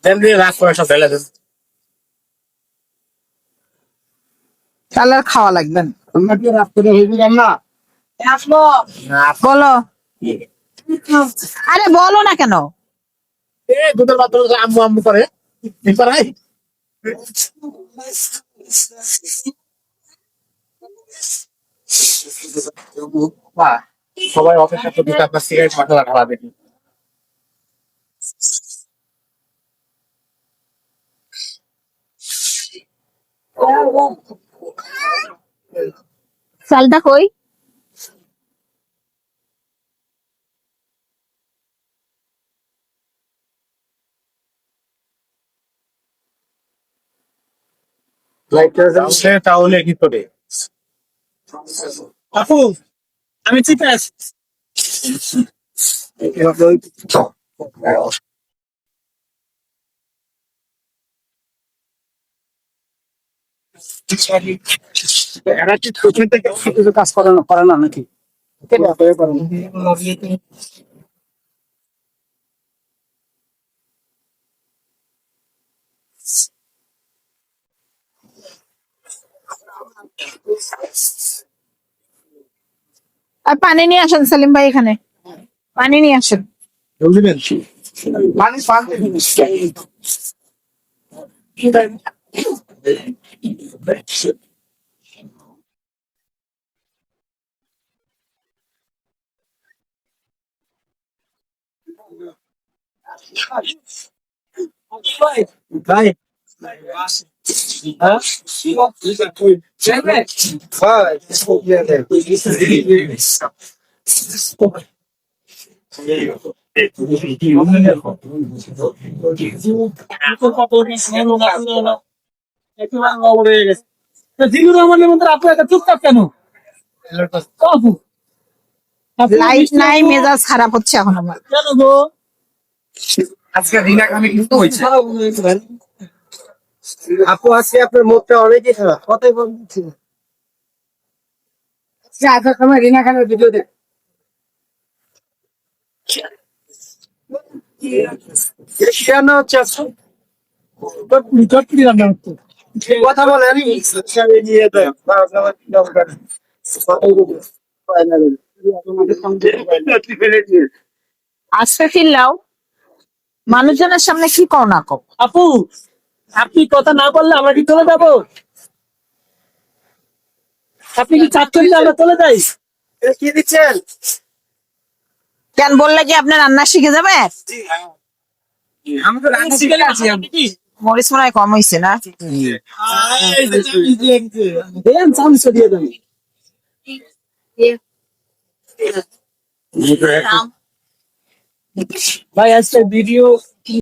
দেন দিয়ে রাগ করে সব ফেলে দেন। তাহলে আর খাওয়া লাগবে না। আমরা কি রাগ করে হইবি না? আসবো বলো। আরে বলো না কেন? এ দুধের মাধ্যমে আম্মু আম্মু করে পারাই। সবাই অপেক্ষা করতে আপনার সিগারেট মাথা খাওয়াবেন। চালটা কই? তাহলে কি করে? আপু আমি চিপে আছি। এরা কি কোচিং থেকে কিছু কাজ করে না নাকি? আর পানি নিয়ে আসেন সেলিম ভাই, এখানে পানি নিয়ে আসেন। বুঝলেন? পানি পাল্টে ভাই জিলুর রহমানের মধ্যে আপু একটা চুপচাপ কেন? আপু লাইট নাই, মেজাজ খারাপ হচ্ছে এখন আমার। কেন গো? আজকে রিনা আমি কিন্তু হয়েছে আপু আজকে আপনার মুখটা অনেকই খারাপ কথাই বলছি আসার সময় রিনা খানের ভিডিও দেখ কেন হচ্ছে চটপটি রান্না হচ্ছে। কথা বলে আমি নিয়ে দেয় আজকে চিল্লাও, মানুষজনের সামনে কি কও না কও। আপু আপনি কথা না বললে আমরা কি চলে যাবো? আপনি কি চাচ্ছেন যে আমরা চলে যাই? কি দিচ্ছেন কেন বললে কি আপনি রান্না শিখে যাবে? আমি তো রান্না শিখে আছি মরিচ মনে হয় কম হয়েছে না? দেন চামচ দিয়ে দেন। ভাই আজকে ভিডিও